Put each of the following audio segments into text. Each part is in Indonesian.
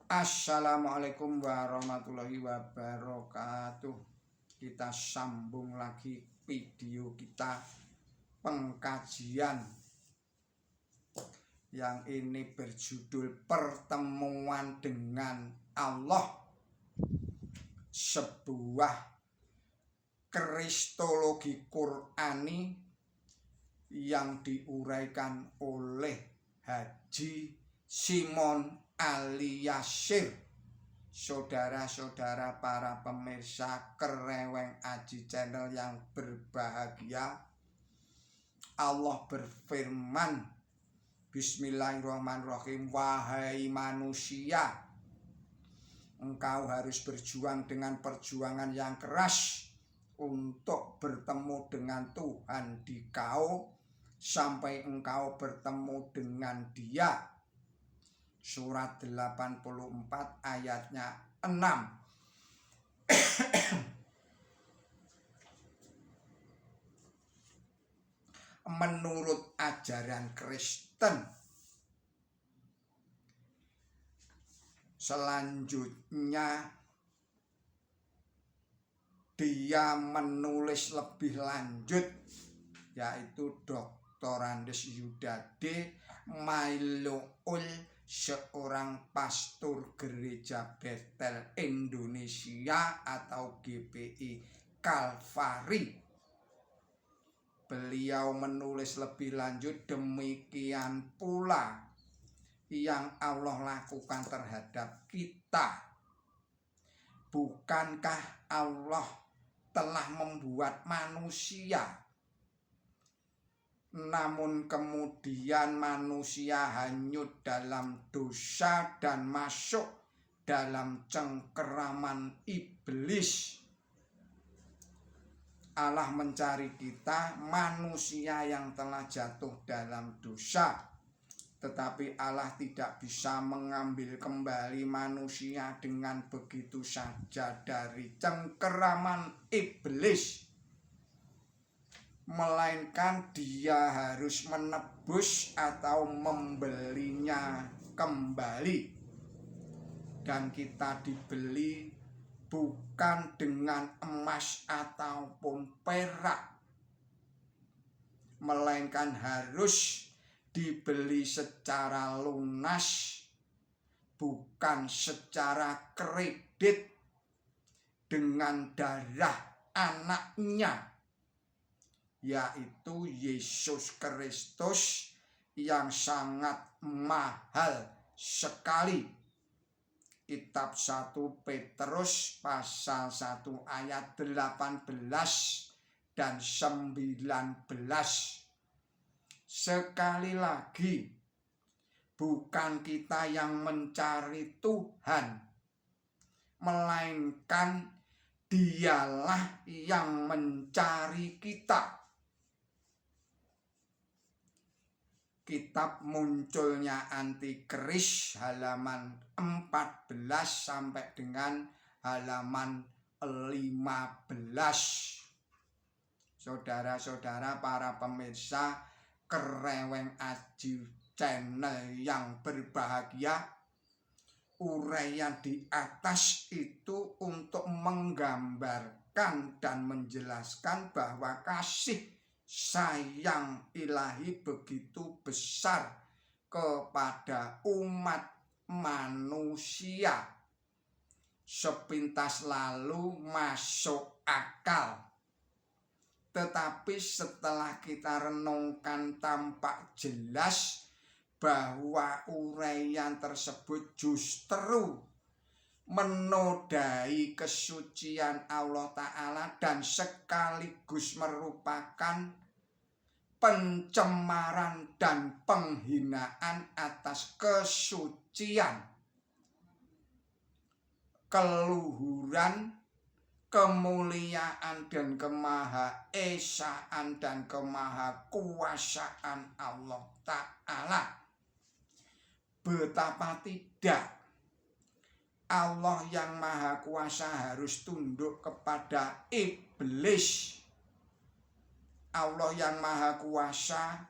Assalamualaikum warahmatullahi wabarakatuh. Kita sambung lagi video kita pengkajian yang ini berjudul Pertemuan dengan Allah, sebuah kristologi Qur'ani yang diuraikan oleh Haji Simon Aliasir. Saudara-saudara para pemirsa Kereweng Aji Channel yang berbahagia, Allah berfirman, Bismillahirrahmanirrahim, wahai manusia, engkau harus berjuang dengan perjuangan yang keras untuk bertemu dengan Tuhan di kau sampai engkau bertemu dengan Dia. Surat 84 ayatnya 6. Menurut ajaran Kristen, selanjutnya dia menulis lebih lanjut, yaitu Dr. Andes Yudade Mailoul, seorang pastor Gereja Betel Indonesia atau GPI Kalvari. Beliau menulis lebih lanjut, demikian pula yang Allah lakukan terhadap kita. Bukankah Allah telah membuat manusia, namun kemudian manusia hanyut dalam dosa dan masuk dalam cengkeraman iblis. Allah mencari kita, manusia yang telah jatuh dalam dosa, tetapi Allah tidak bisa mengambil kembali manusia dengan begitu saja dari cengkeraman iblis, melainkan Dia harus menebus atau membelinya kembali. Dan kita dibeli bukan dengan emas ataupun perak, melainkan harus dibeli secara lunas, bukan secara kredit, dengan darah anaknya, yaitu Yesus Kristus yang sangat mahal sekali. Kitab 1 Petrus pasal 1 ayat 18 dan 19. Sekali lagi, bukan kita yang mencari Tuhan, melainkan Dialah yang mencari kita. Kitab Munculnya Antikris halaman 14 sampai dengan halaman 15. Saudara-saudara para pemirsa Kereweng Aji Channel yang berbahagia, uraian di atas itu untuk menggambarkan dan menjelaskan bahwa kasih sayang ilahi begitu besar kepada umat manusia. Sepintas lalu masuk akal, tetapi setelah kita renungkan tampak jelas bahwa uraian tersebut justru menodai kesucian Allah Ta'ala dan sekaligus merupakan pencemaran dan penghinaan atas kesucian, keluhuran, kemuliaan dan kemahaesaan dan kemahakuasaan Allah Ta'ala. Betapa tidak Allah yang maha kuasa harus tunduk kepada iblis. Allah yang maha kuasa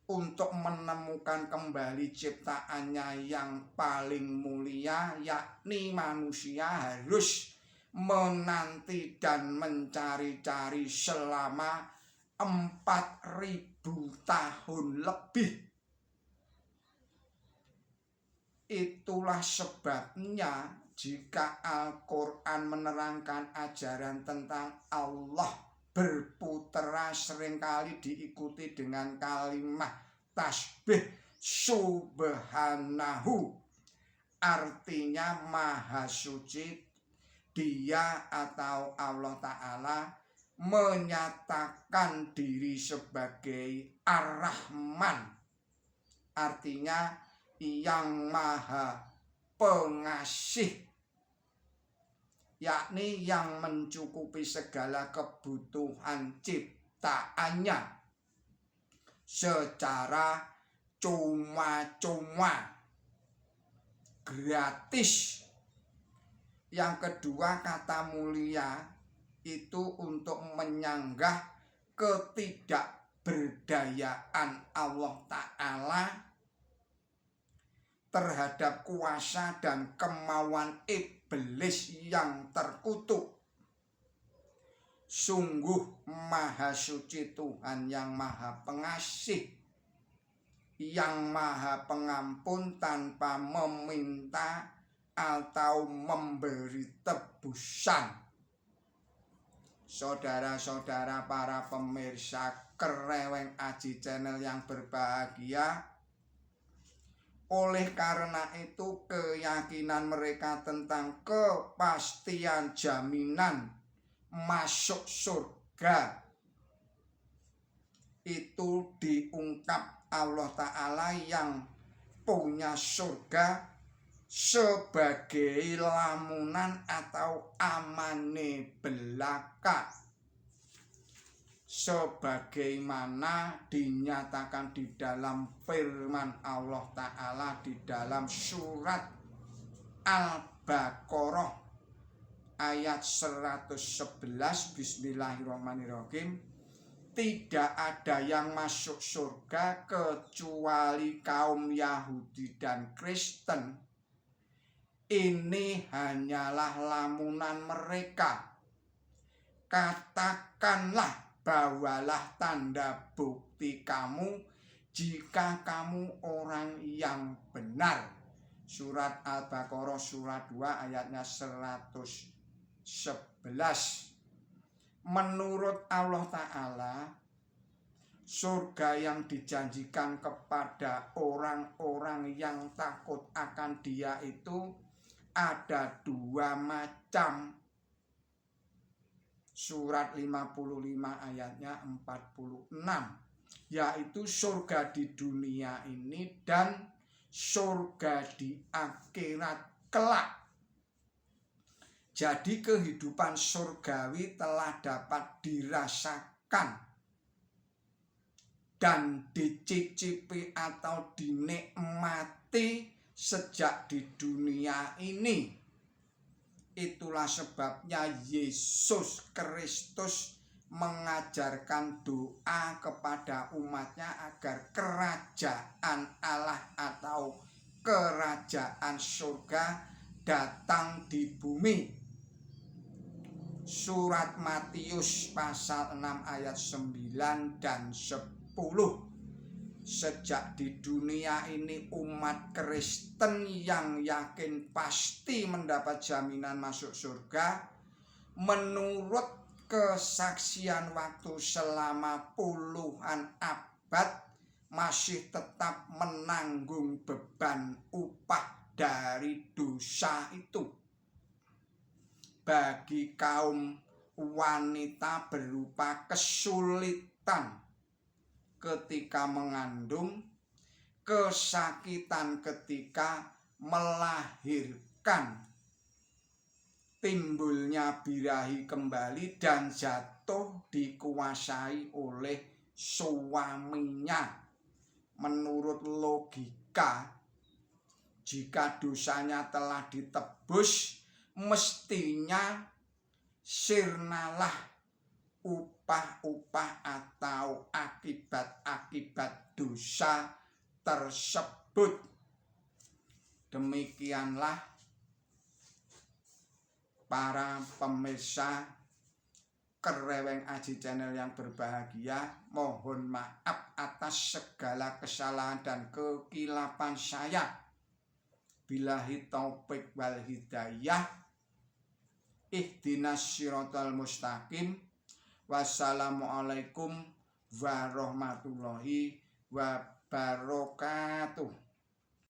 untuk menemukan kembali ciptaannya yang paling mulia, yakni manusia harus menanti dan mencari-cari selama 4.000 tahun lebih. Itulah sebabnya jika Al-Quran menerangkan ajaran tentang Allah berputera seringkali diikuti dengan kalimat tasbih subhanahu, artinya maha suci dia atau Allah Ta'ala menyatakan diri sebagai Ar-Rahman, artinya yang maha pengasih, yakni yang mencukupi segala kebutuhan ciptaannya secara cuma-cuma, gratis. Yang kedua, kata mulia itu untuk menyanggah ketidakberdayaan Allah Ta'ala terhadap kuasa dan kemauan iblis yang terkutuk. Sungguh maha suci Tuhan yang maha pengasih, yang maha pengampun tanpa meminta atau memberi tebusan. Saudara-saudara para pemirsa Kereweng Aji Channel yang berbahagia, oleh karena itu keyakinan mereka tentang kepastian jaminan masuk surga itu diungkap Allah Ta'ala yang punya surga sebagai lamunan atau amane belaka, sebagaimana dinyatakan di dalam firman Allah Ta'ala di dalam surat Al-Baqarah ayat 111. Bismillahirrahmanirrahim. Tidak ada yang masuk surga kecuali kaum Yahudi dan Kristen. Ini hanyalah lamunan mereka. Katakanlah, bawalah tanda bukti kamu jika kamu orang yang benar. Surat Al-Baqarah surat 2 ayatnya 111. Menurut Allah Ta'ala, surga yang dijanjikan kepada orang-orang yang takut akan Dia itu ada 2 macam. Surat 55 ayatnya 46, yaitu surga di dunia ini dan surga di akhirat kelak. Jadi kehidupan surgawi telah dapat dirasakan dan dicicipi atau dinikmati sejak di dunia ini. Itulah sebabnya Yesus Kristus mengajarkan doa kepada umatnya agar kerajaan Allah atau kerajaan surga datang di bumi. Surat Matius pasal 6 ayat 9 dan 10. Sejak di dunia ini umat Kristen yang yakin pasti mendapat jaminan masuk surga, menurut kesaksian waktu selama puluhan abad masih tetap menanggung beban upah dari dosa itu. Bagi kaum wanita berupa kesulitan ketika mengandung, kesakitan ketika melahirkan, timbulnya birahi kembali dan jatuh dikuasai oleh suaminya. Menurut logika, jika dosanya telah ditebus, mestinya sirnalah upah-upah atau akibat-akibat dosa tersebut. Demikianlah para pemirsa Kereweng Aji Channel yang berbahagia, mohon maaf atas segala kesalahan dan kekilapan saya. Billahi taufik wal hidayah. Ihdinas siratal mustaqim. Wassalamualaikum warahmatullahi wabarakatuh.